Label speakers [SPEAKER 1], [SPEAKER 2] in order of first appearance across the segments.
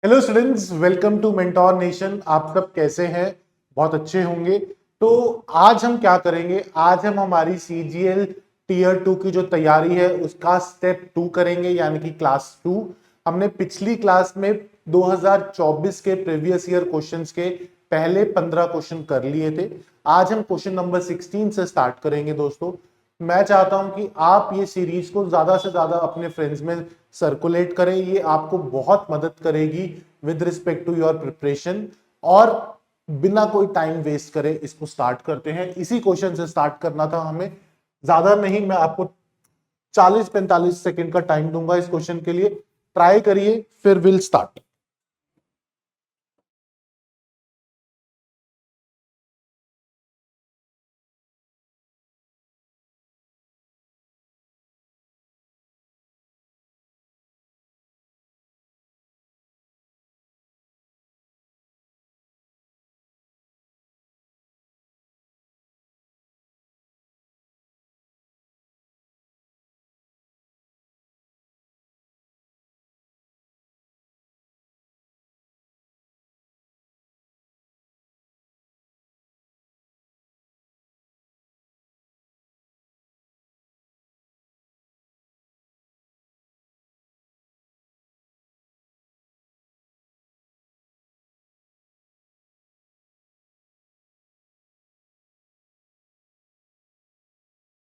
[SPEAKER 1] Hello students, welcome to Mentor Nation. आप सब कैसे हैं? बहुत अच्छे होंगे। तो आज हम क्या करेंगे? आज हम हमारी सीजीएल टीयर 2 की जो तैयारी है उसका स्टेप 2 करेंगे, यानी कि क्लास 2। हमने पिछली क्लास में 2024 के प्रीवियस ईयर क्वेश्चंस के पहले 15 क्वेश्चन कर लिए थे। आज हम क्वेश्चन नंबर 16 से स्टार्ट करेंगे दोस्तों। मैं चाहता हूं कि आप ये सीरीज को ज्यादा से ज्यादा अपने फ्रेंड्स में सर्कुलेट करें। ये आपको बहुत मदद करेगी with respect to your preparation. और बिना कोई टाइम वेस्ट करे इसको स्टार्ट करते हैं। इसी क्वेश्चन से स्टार्ट करना था हमें, ज्यादा नहीं। मैं आपको 40-45 सेकंड का टाइम दूंगा इस क्वेश्चन के लिए। ट्राई करिए, फिर विल स्टार्ट।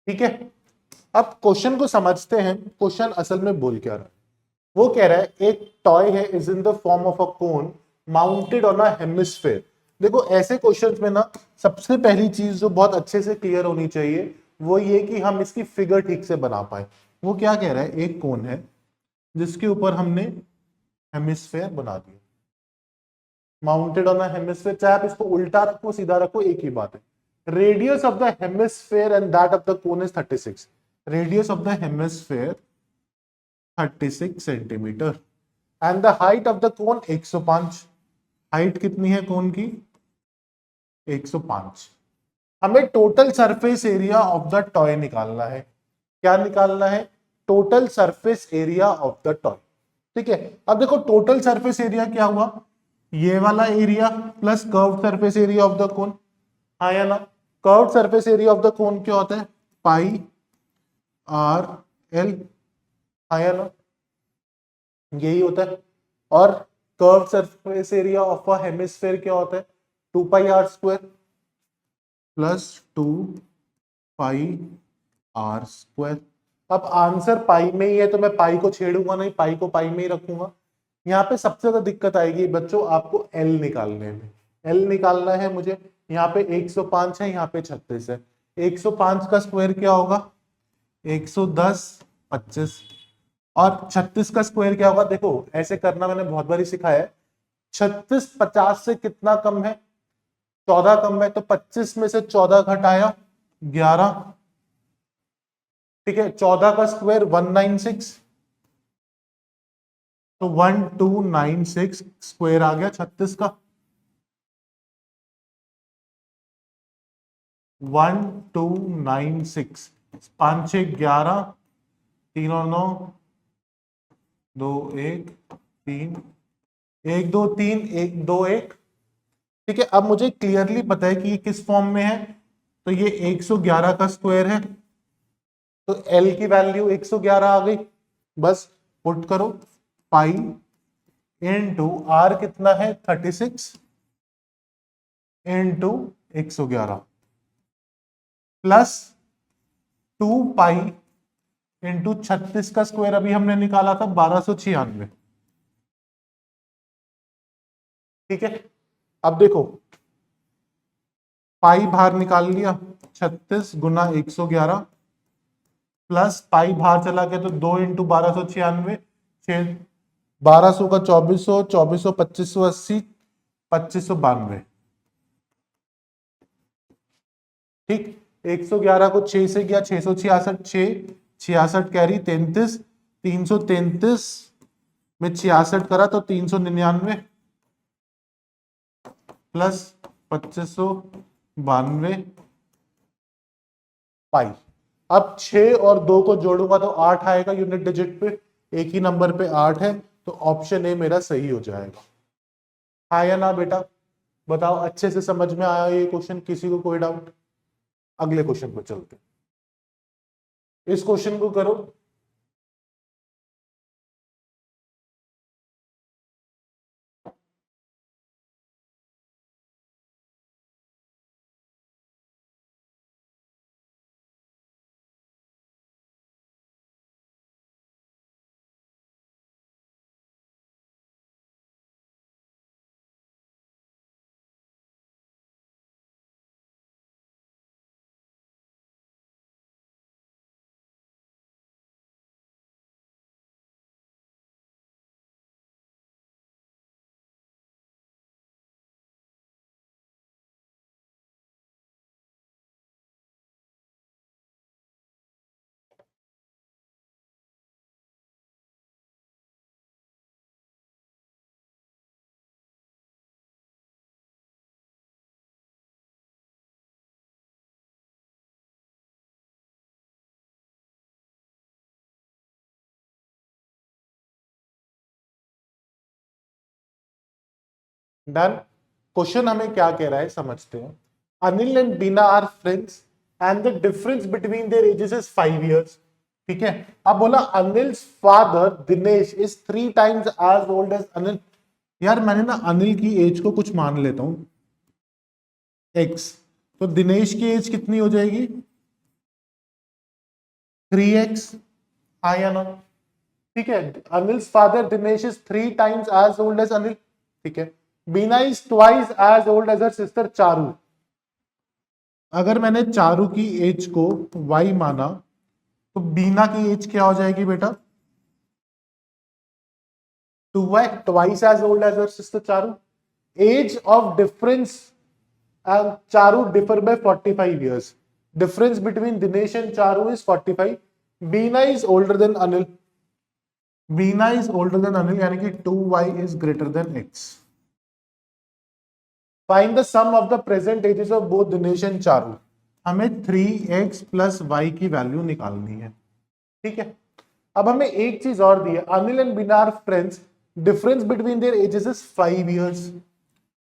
[SPEAKER 1] ठीक है, अब क्वेश्चन को समझते हैं। क्वेश्चन असल में बोल क्या रहा है? वो कह रहा है एक टॉय है is in the form of a cone mounted on a hemisphere. देखो, ऐसे क्वेश्चंस में ना सबसे पहली चीज जो बहुत अच्छे से क्लियर होनी चाहिए वो ये कि हम इसकी फिगर ठीक से बना पाए। वो क्या कह रहा है? एक कोन है जिसके ऊपर हमने हेमिस्फेयर बना दिया, माउंटेड ऑन अ हेमिस्फेयर। चाहे आप इसको उल्टा रखो सीधा रखो, एक ही बात है। Radius of the hemisphere and that of the cone is 36। Radius of the hemisphere 36 centimetre and the height of the cone 105। Height कितनी है कोन की? 105। हमें total surface area of the toy निकालना है। क्या निकालना है? Total surface area of the toy. ठीक है, अब देखो टोटल सरफेस एरिया क्या हुआ? ये वाला area plus curve surface area of the cone. हाँ या ना? Curve surface area of the cone क्या होता है? पाई आर एल। हाँ या ना? यही होता है। और curve surface area of a hemisphere क्या होता है? 2 पाई r² प्लस 2 पाई r²। अब आंसर पाई में ही है तो मैं पाई को छेड़ूंगा नहीं, पाई को पाई में ही रखूंगा। यहाँ पे सबसे ज्यादा दिक्कत आएगी बच्चों आपको एल निकालने में। एल निकालना है मुझे। यहाँ पे 105 है, यहाँ पे 36 है। 105 का स्क्वायर क्या होगा? 110 25। और 36 का स्क्वायर क्या होगा? देखो ऐसे करना मैंने बहुत बारी सिखाया है। 36 50 से कितना कम है? 14 कम है। तो 25 में से 14 घटाया 11। ठीक है, 14 का स्क्वायर 196। तो 1296 स्क्वायर आ गया 36 का। 1296। 5 6 11, 3 और 9 2 1 3 1 2 3 1 2 1। ठीक है, अब मुझे क्लियरली पता है कि ये किस फॉर्म में है। तो ये 111 का स्क्वायर है, तो एल की वैल्यू 111 आ गई। बस पुट करो। पाई इनटू आर कितना है? 36 इनटू 111 प्लस 2 पाई इंटू 36 का स्क्वायर अभी हमने निकाला था 1296। ठीक है, अब देखो पाई बाहर निकाल लिया। 36 गुना 111 प्लस पाई बाहर चला गया तो 2 इंटू 1296। 1200 का 2400, 2400 2580, 2592। ठीक, 111 को 6 से गया 666, 6 66 कैरी 33, 333 में 66 करा तो 399 प्लस 2592 पाई। अब 6 और 2 को जोड़ूंगा तो 8 आएगा यूनिट डिजिट पे। एक ही नंबर पे 8 है। तो ऑप्शन ए मेरा सही हो जाएगा। हाँ या ना बेटा बताओ, अच्छे से समझ में आया ये क्वेश्चन? किसी को कोई डाउट? अगले क्वेश्चन पर चलते हैं। इस क्वेश्चन को करो। डन। क्वेश्चन हमें क्या कह रहा है समझते हैं। Anil and Bina are friends and the difference between their ages is 5 years। ठीक है, अब बोला Anil father Dinesh is 3 times as old as Anil. यार मैंने ना अनिल की एज को कुछ मान लेता हूं x, तो दिनेश की एज कितनी हो जाएगी? 3x। हाँ या ना? ठीक है, Anil father Dinesh is 3 times as old as Anil. ठीक है, Beena is twice as old as her sister Charu. अगर मैंने चारू की एज को y माना तो बीना की एज क्या हो जाएगी बेटा? 2y, twice as old as her sister Charu. Age of difference and Charu differ by 45 years. Difference between Dinesh and Charu is 45. Beena is older than Anil. Beena is older than Anil, यानी कि 2y is greater than x. Find the sum of the present ages of both Dinesh and Charu. हमें 3x plus y की value निकालनी है। ठीक है, अब हमें एक चीज और दी है, Anil and Bina are friends, difference between their ages is 5 years।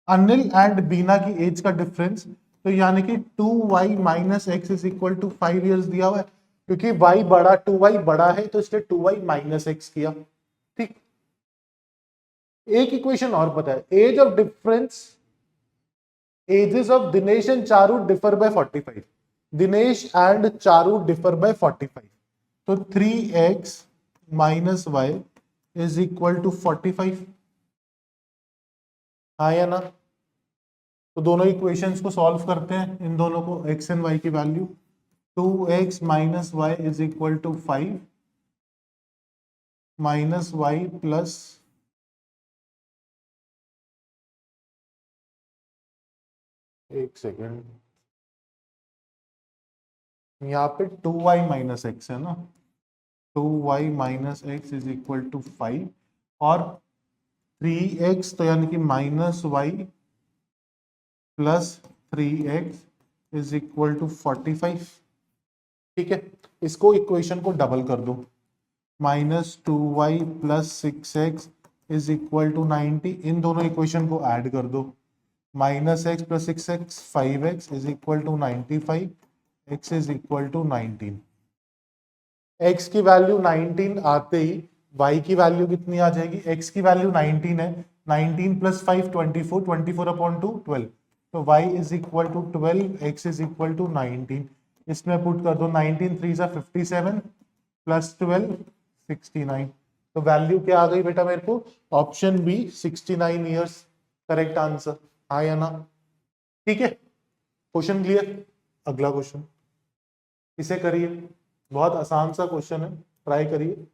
[SPEAKER 1] Anil and Beena की एज का डिफरेंस, तो यानी कि 2y minus x is equal to 5 years दिया हुआ है, क्योंकि y बड़ा 2y बड़ा है तो इसलिए 2y माइनस एक्स किया। ठीक, एक इक्वेशन और पता है, age of difference, ages of Dinesh and Charu differ by 45। Dinesh and Charu differ by 45, तो 3x minus y is equal to 45। हाँ या ना? तो दोनों इक्वेशंस को सॉल्व करते हैं, इन दोनों को x एंड y की value. 2x minus y is equal to 5 minus y plus, एक सेकेंड, यहाँ पे 2y माइनस एक्स है ना, 2y minus x is equal to 5 और 3x, तो यानी कि minus y plus 3x is equal to 45। ठीक है, इसको इक्वेशन को डबल कर दो, minus 2y plus 6x is equal to 90। इन दोनों इक्वेशन को ऐड कर दो, minus x plus 6x 5x is equal to 95, x is equal to 19। x की वैल्यू 19 आते ही y की वैल्यू कितनी आ जाएगी? x की वैल्यू 19 है, 19 प्लस 5 24, 24 अपॉन 2 12, तो y is equal to 12, x is equal to 19। इसमें पुट कर दो, 19 3 सा 57 प्लस 12 69, तो वैल्यू क्या आ गई बेटा मेरे को? Option B 69 years correct answer. हाँ या ना? ठीक है, क्वेश्चन क्लियर। अगला क्वेश्चन, इसे करिए, बहुत आसान सा क्वेश्चन है, ट्राई करिए।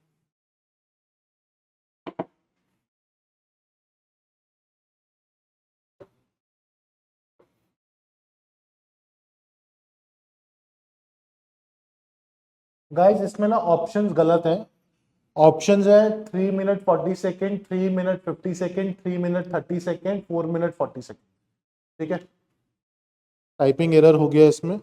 [SPEAKER 1] गाइस इसमें ना ऑप्शंस गलत है। ऑप्शंस है 3 minute 40 second, 3 minute 50 second, 3 minute 30 second, 4 minute 40 second. ठीक है, टाइपिंग एरर हो गया इसमें।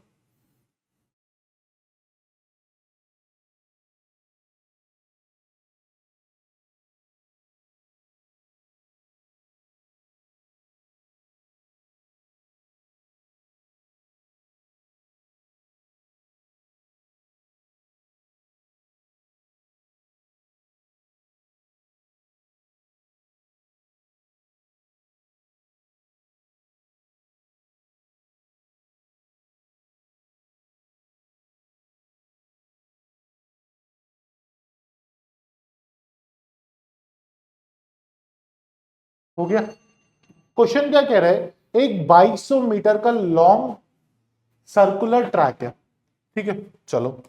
[SPEAKER 1] हो गया। क्वेश्चन क्या कह रहा है, एक 2200 मीटर का लॉन्ग सर्कुलर ट्रैक है, ठीक है। चलो,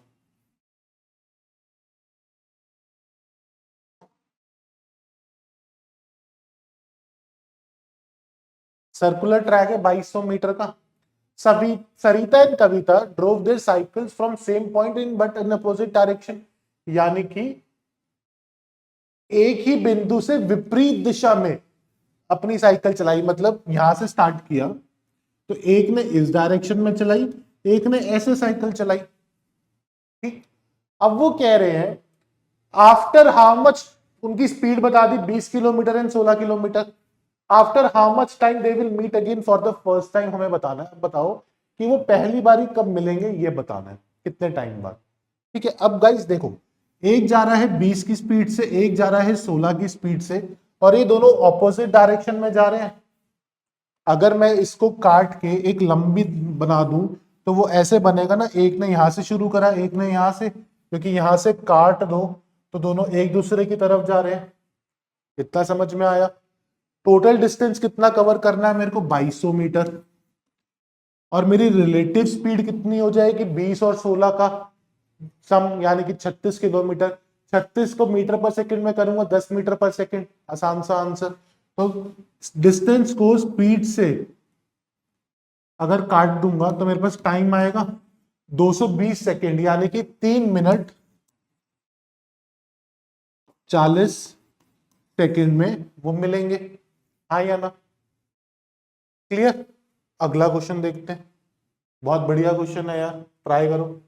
[SPEAKER 1] सर्कुलर ट्रैक है 2200 मीटर का। सभी Sarita and Kavita drove their cycles from same point in but in opposite direction, यानी कि एक ही बिंदु से विपरीत दिशा में अपनी साइकिल चलाई। मतलब यहां से स्टार्ट किया तो एक ने इस डायरेक्शन में चलाई, एक ने ऐसे साइकिल चलाई, ठीक। अब वो कह रहे हैं आफ्टर हाउ मच, उनकी स्पीड बता दी 20 kilometre and 16 kilometre. After how much time they will meet again for the first time, हमें बताना है। बताओ कि वो पहली बारी कब मिलेंगे, ये बताना है, कितने टाइम बाद। ठीक है, अब गाइस देखो, एक जा रहा है 20 की स्पीड से, एक जा रहा है 16 की स्पीड से, और ये दोनों ऑपोजिट डायरेक्शन में जा रहे हैं। अगर मैं इसको काट के एक लंबी बना दूं तो वो ऐसे बनेगा ना, एक ने यहां से शुरू करा, एक ने यहां से, क्योंकि यहां से काट दो तो दोनों एक दूसरे की तरफ जा रहे हैं। इतना समझ में आया। टोटल डिस्टेंस कितना कवर करना है मेरे को, 2200 मीटर। और मेरी रिलेटिव स्पीड कितनी हो जाएगी, 20 और 16 का सम, यानी कि 36 किलोमीटर। 36 को मीटर पर सेकंड में करूंगा 10 मीटर पर सेकंड, आसान सा आंसर। तो डिस्टेंस को स्पीड से अगर काट दूंगा तो मेरे पास टाइम आएगा 220 सेकेंड, यानी कि 3 मिनट 40 सेकेंड में वो मिलेंगे। हाँ या ना, क्लियर। अगला क्वेश्चन देखते हैं। बहुत बढ़िया क्वेश्चन है यार, ट्राई करो।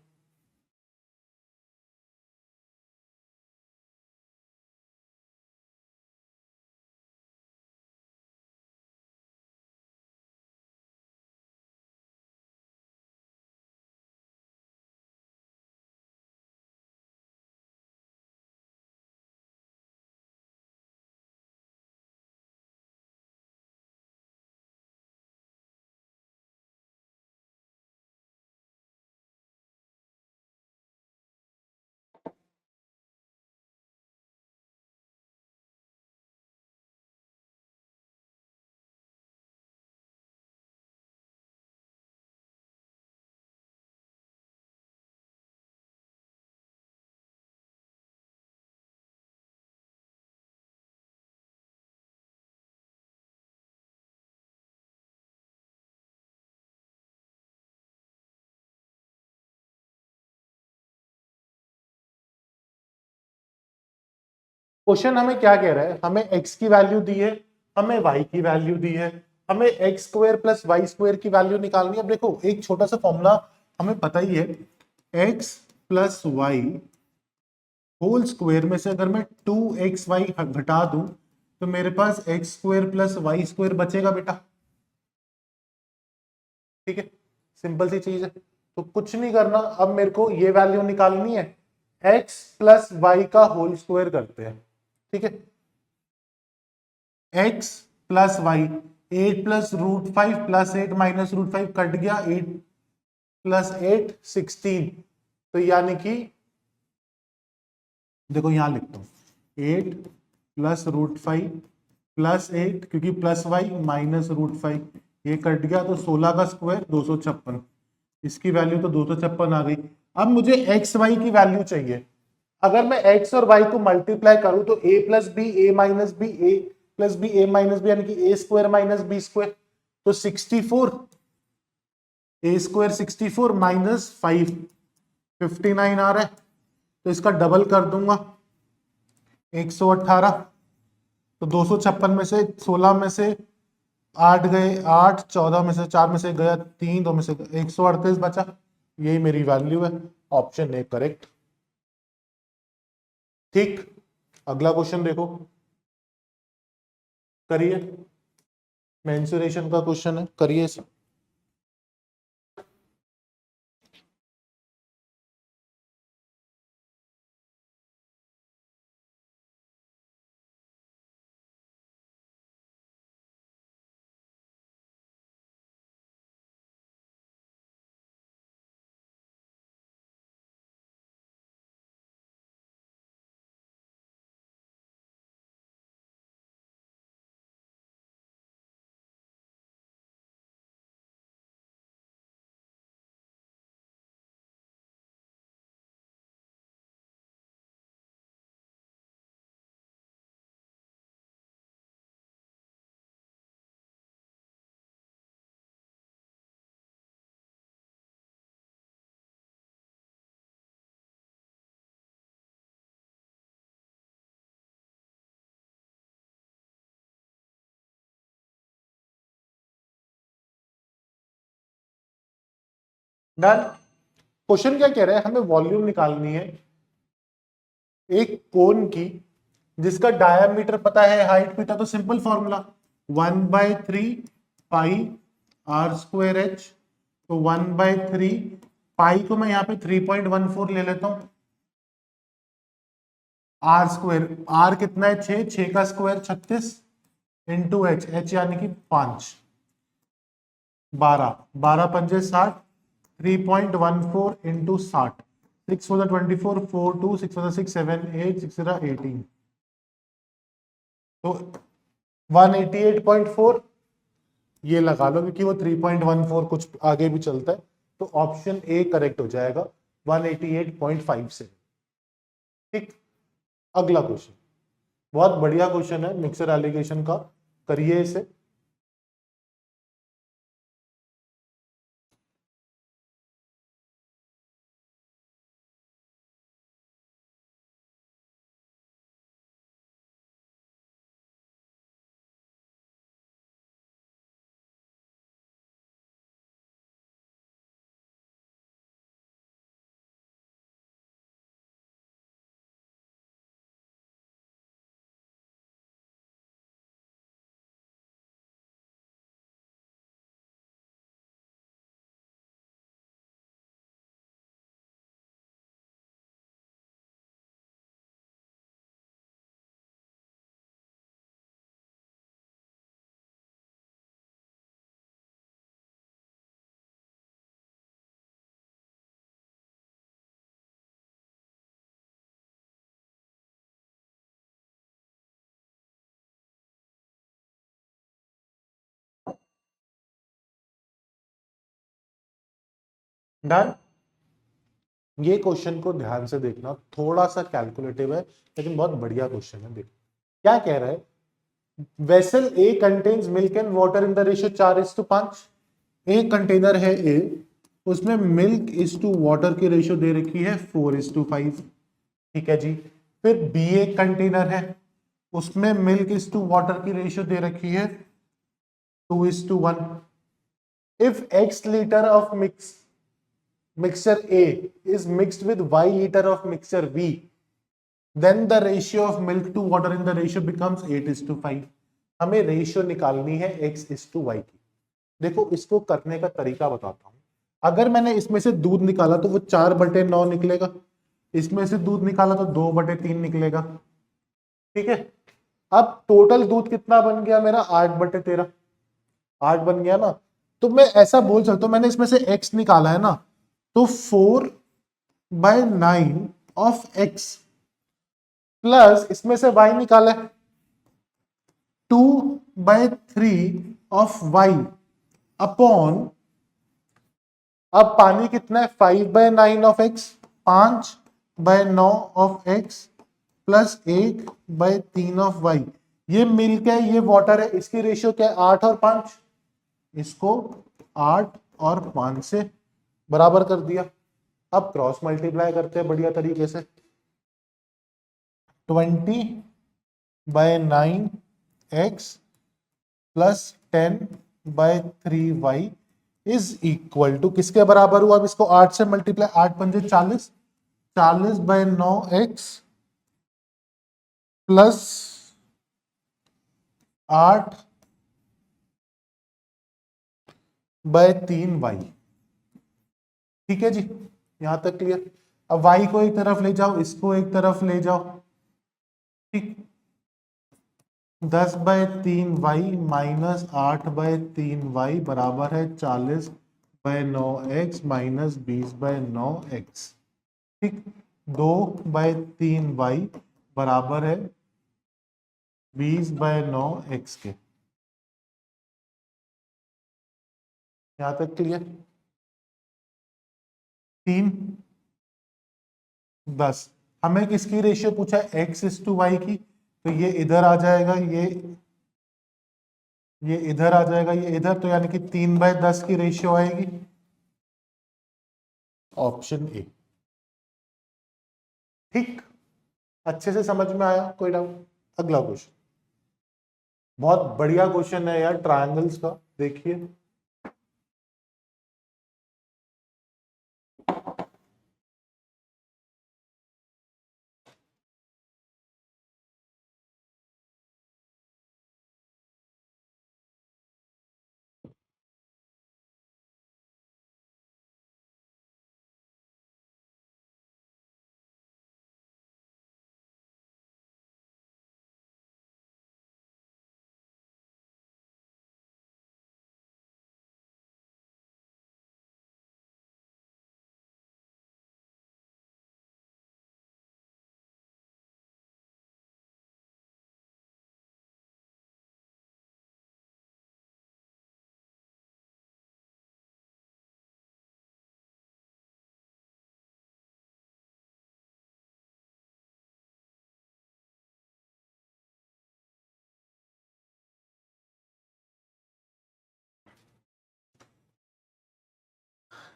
[SPEAKER 1] क्वेश्चन हमें क्या कह रहा है, हमें x की वैल्यू दी है, हमें y की वैल्यू दी है, हमें x square plus y square की वैल्यू निकालनी है। अब देखो, एक छोटा सा फॉर्मूला हमें पता ही है, x plus y whole square में से अगर मैं 2xy घटा दूं तो मेरे पास x square plus y square बचेगा बेटा। ठीक है, सिंपल सी चीज है। तो कुछ नहीं करना, अब मेरे को ये वैल्यू निकालनी है, x प्लस वाई का होल स्क्वायर करते हैं। ठीक है, x plus y, 8 + √5 plus 8 minus √5 cut गया, 8 + 8 16। तो यानी कि देखो यहां लिखता हूं, 8 + √5 प्लस 8, क्योंकि प्लस वाई माइनस √5, ये कट गया तो 16 का स्क्वायर 256। इसकी वैल्यू तो 256 आ गई। अब मुझे एक्स वाई की वैल्यू चाहिए। अगर मैं एक्स और वाई को मल्टीप्लाई करूं तो a plus b, a minus B, a plus b, a minus b, यानी कि ए स्क्वायर माइनस बी स्क्वायर। तो 64, ए स्क्वायर 64 माइनस 5 59 आ रहा है। तो इसका डबल कर दूंगा, 118। तो 256 में से 16 में से 8 गए, 8, 14 में से 4 में से गया 3, 2 में से 138 बचा। यही मेरी वैल्यू है, ऑप्शन ए करेक्ट। ठीक, अगला क्वेश्चन देखो, करिए। मेंसुरेशन का क्वेश्चन है, करिए इसे। डन। क्वेश्चन क्या कह रहा है, हमें वॉल्यूम निकालनी है एक कोन की जिसका डायामीटर पता है, हाइट पता, तो सिंपल फॉर्मूला 1/3 पाई r²h। तो 1/3 पाई को मैं यहाँ पे 3.14 ले लेता हूं। r², r कितना है 6, 6 का स्क्वायर 36 इंटू h, h यानी कि 5, 12, 12 पंजे 60, 3.14 into 60, 6 for the 24, 4 2, 6 for the 6 7 8, 6 for the 18, तो 188.4 ये लगा लो क्योंकि वो 3.14 कुछ आगे भी चलता है, तो ऑप्शन ए करेक्ट हो जाएगा 188.5 से। ठीक, अगला क्वेश्चन बहुत बढ़िया क्वेश्चन है मिक्सर एलिगेशन का, करिए इसे। डन। ये क्वेश्चन को ध्यान से देखना, थोड़ा सा कैलकुलेटिव है लेकिन बहुत बढ़िया क्वेश्चन है। देखो क्या कह रहा है, vessel A contains milk and water in the ratio 4:5। एक कंटेनर है ए, उसमें मिल्क इज टू वाटर की रेशियो दे रखी है 4:5। ठीक है जी। फिर बी एक कंटेनर है, उसमें मिल्क इज टू वाटर की रेशियो दे रखी है 2:1। If x litre of mixture A is mixed with y liter of mixture B, then the ratio of milk to water in the ratio becomes 8:5। हमें ratio निकालनी है x:y की। देखो इसको करने का तरीका बताता हूं। अगर मैंने इसमें से दूध निकाला तो वो 4/9 निकलेगा, इसमें से दूध निकाला तो 2/3 निकलेगा। ठीक है, अब टोटल दूध कितना बन गया मेरा, 8/13, 8 बन गया ना। तो मैं ऐसा बोल सकता हूं, मैंने इसमें से x निकाला है ना, तो 4/9 ऑफ x प्लस इसमें से y निकाला है 2/3 ऑफ y अपॉन, अब पानी कितना है 5/9 of x, 5/9 of x plus 1/3 of y। ये मिल्क है, ये वाटर है, इसकी रेशियो क्या है 8 और 5, इसको 8 और 5 से बराबर कर दिया। अब क्रॉस मल्टीप्लाई करते हैं बढ़िया तरीके से, 20/9x plus 10/3y is equal to किसके बराबर हुआ। अब इसको 8 से मल्टीप्लाई, 8 पंजे 40, 40/9x प्लस 8/3y। ठीक है जी, यहां तक क्लियर। अब y को एक तरफ ले जाओ, इसको एक तरफ ले जाओ। ठीक, 10/3y माइनस 8/3y बराबर है 40/9x माइनस 20/9x। ठीक, 2/3y बराबर है 20/9x के। यहां तक क्लियर। 3 10, हमें किसकी रेशियो पूछा है x:y की, तो ये इधर आ जाएगा, ये इधर आ जाएगा, ये इधर, तो यानी कि 3/10 की रेशियो आएगी, ऑप्शन ए। ठीक, अच्छे से समझ में आया, कोई डाउट। अगला क्वेश्चन बहुत बढ़िया क्वेश्चन है यार, ट्रायंगल्स का, देखिए।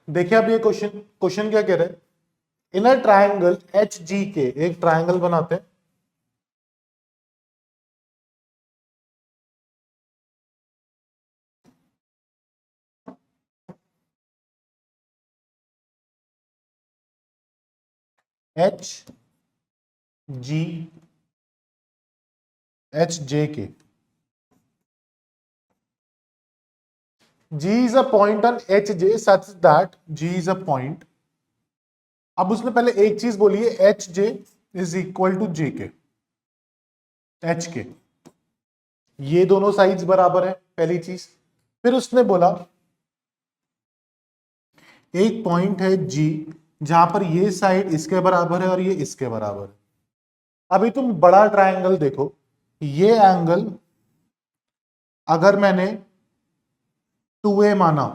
[SPEAKER 1] देखिए अब ये क्वेश्चन क्वेश्चन क्या कह रहा है, इन अ ट्रायंगल एच जी के, एक ट्रायंगल बनाते हैं, एच जी एच जे के, G is a point on HJ such that G is a point। अब उसने पहले एक चीज बोली है, H J is equal to J K, H के, ये दोनों साइड्स बराबर है पहली चीज। फिर उसने बोला एक पॉइंट है G जहां पर ये साइड इसके बराबर है और ये इसके बराबर है। अभी तुम बड़ा ट्रायंगल देखो, ये एंगल अगर मैंने 2A माना,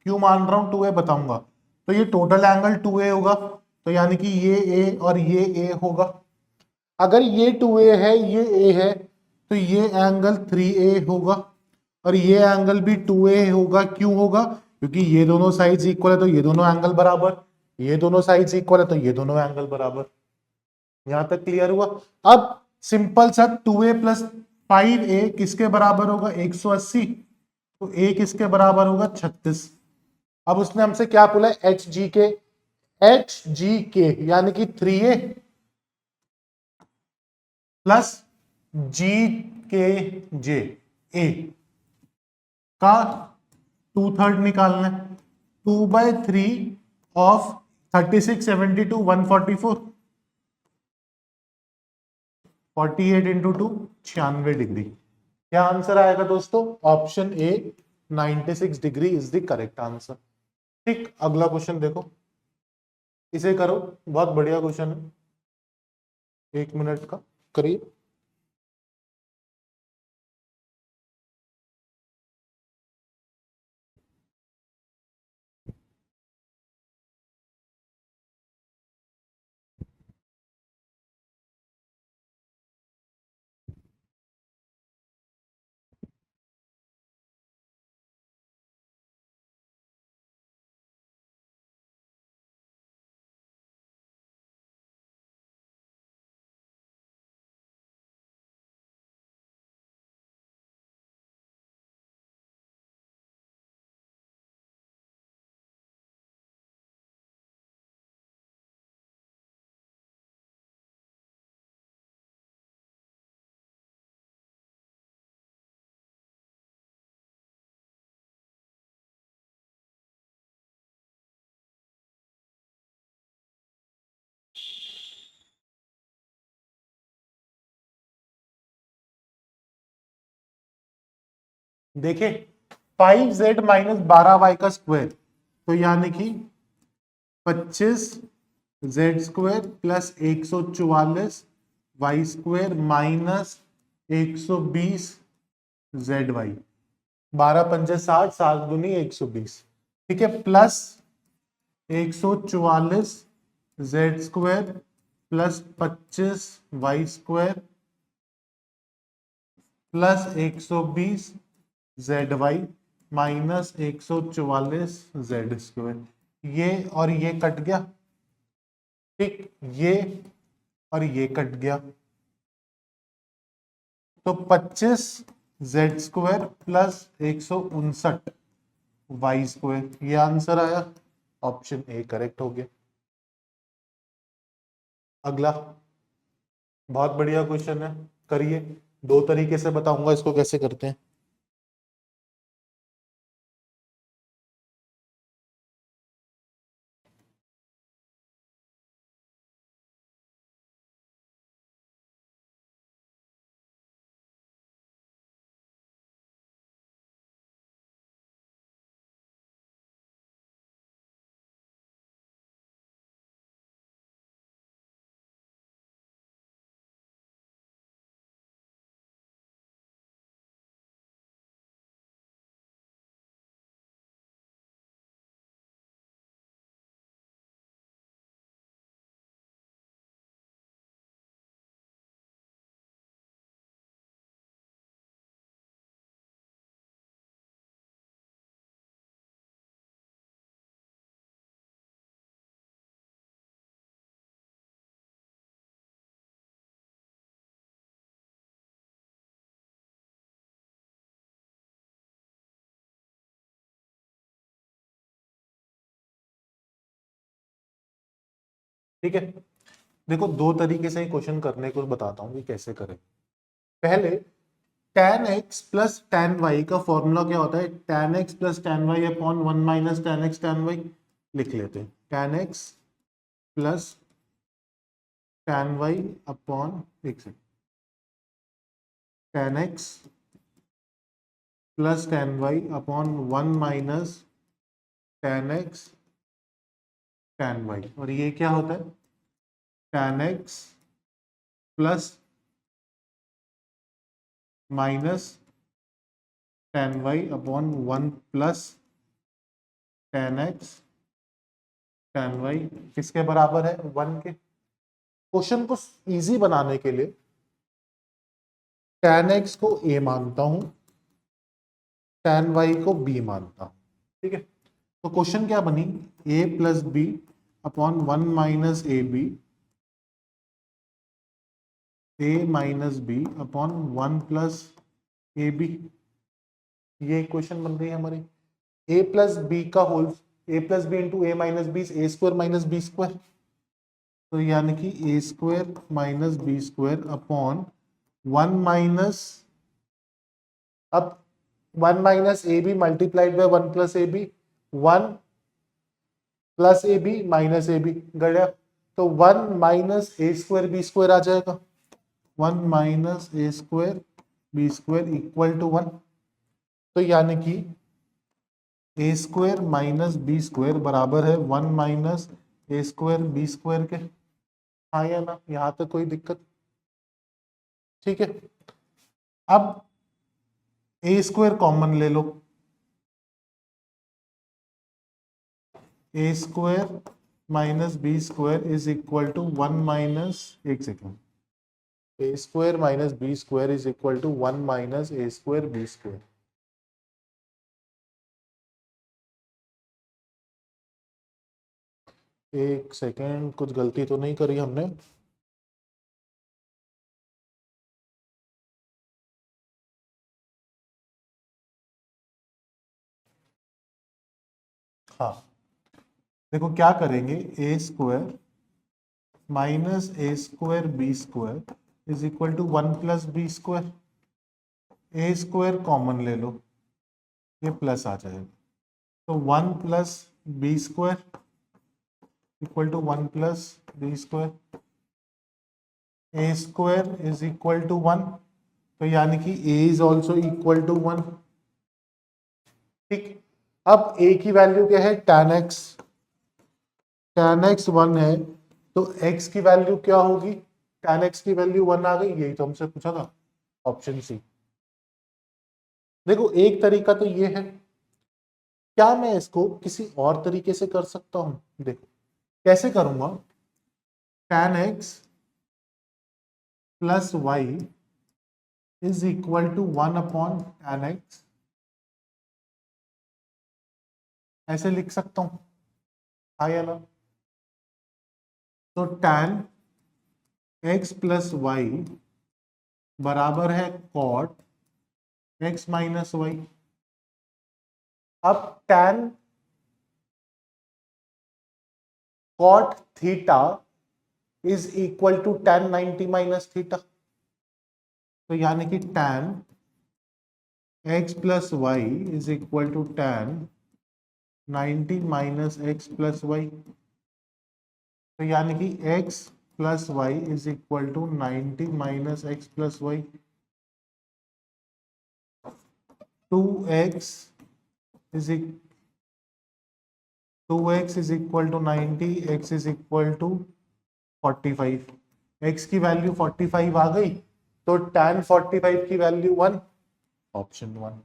[SPEAKER 1] क्यों मान रहा हूं 2A बताऊंगा, तो ये टोटल एंगल 2A होगा, तो यानी कि ये A और ये A होगा। अगर ये 2A है ये A है, तो ये एंगल 3A होगा, और ये एंगल भी 2A होगा। क्यों होगा? क्योंकि ये दोनों साइड्स इक्वल है तो ये दोनों एंगल बराबर, ये दोनों साइड्स इक्वल है तो ये दोनों एंगल बराबर। यहां तक क्लियर हुआ? अब सिंपल सा 2A प्लस 5A किसके बराबर होगा? 180, तो A किसके बराबर होगा? 36। अब उसने हमसे क्या बोला? एच जी के यानी कि 3A प्लस जी के जे, ए का 2/3 निकालना है। 2/3 ऑफ 36, 72, 144, 48 इंटू 2, 96 डिग्री। क्या आंसर आएगा दोस्तों? Option A, 96 degree is the correct answer. ठीक, अगला क्वेश्चन देखो, इसे करो, बहुत बढ़िया क्वेश्चन है, 1 मिनट का करिए। देखिए 5z माइनस 12y का स्क्वायर, तो यानी कि 25z² plus 144y² minus 120z y, 12×5 = 60, 7×2 = 120। ठीक है, plus 144z² plus 25y² plus 120z y minus 144z²। ये और ये कट गया, ठीक, ये और ये कट गया, तो 25z² प्लस 159y², ये आंसर आया। ऑप्शन ए करेक्ट हो गया। अगला बहुत बढ़िया क्वेश्चन है, करिए। दो तरीके से बताऊंगा इसको कैसे करते हैं। ठीक है, देखो दो तरीके से क्वेश्चन करने को बताता हूँ कि कैसे करें। पहले tan x plus tan y का फॉर्मूला क्या होता है, tan x plus tan y upon 1 minus tan x tan y लिख लेते हैं। tan x plus tan y upon tan x plus tan y upon 1 minus tan x tan y, और ये क्या होता है tan x plus minus tan y upon 1 plus tan x tan y किसके बराबर है, 1 के। क्वेश्चन को इजी बनाने के लिए tan x को a मानता हूं, tan y को b मानता हूं, ठीक है। तो क्वेश्चन क्या बनी, a plus B upon 1 minus A B, a minus B upon 1 plus A B, ये इक्वेशन बन रही है हमारी। a प्लस बी का whole, a plus B into A minus B, A square minus B square, तो यानी कि ए square minus B square upon 1 minus, अब 1 minus A B multiplied by 1 plus A B, 1 plus A B minus A B गया, तो 1 minus ए square B square आ जाएगा, 1 minus A square B square equal to 1। तो यानी कि ए square minus B square बराबर है 1 माइनस ए स्क्वायर बी स्क्वायर के। हाँ या ना, यहां तक कोई दिक्कत, ठीक है। अब ए स्क्वायर कॉमन ले लो, A square minus B square is equal to 1 minus, एक second, A square minus B square is equal to 1 minus A square B square. एक सेकेंड, कुछ गलती तो नहीं करी हमने, हाँ देखो क्या करेंगे, A square minus A square B square is equal to 1 plus B square, A square common ले लो, ये प्लस आ जाएगा, तो 1 plus B square equal to 1 plus B square, A square is equal to 1, तो यानी कि A is also equal to 1, ठीक। अब ए की वैल्यू क्या है, tan x 1 है, तो x की वैल्यू क्या होगी, tan x की वैल्यू 1 आ गई, यही तो हमसे पूछा था, ऑप्शन सी। देखो एक तरीका तो ये है, क्या मैं इसको किसी और तरीके से कर सकता हूं, देखो कैसे करूंगा, tan x plus y is equal to 1 upon tan x, ऐसे लिख सकता हूं, हाँ या ना। तो tan x प्लस वाई बराबर है cot x माइनस वाई। अब tan cot theta is equal to tan 90 minus theta, तो यानी कि tan x plus y is equal to tan 90 minus x plus y, तो यानी कि x plus y is equal to 90 minus x plus y, 2x is 2x is equal to 90, x is equal to 45, x की value 45 आ गई, तो tan 45 की value 1, option 1।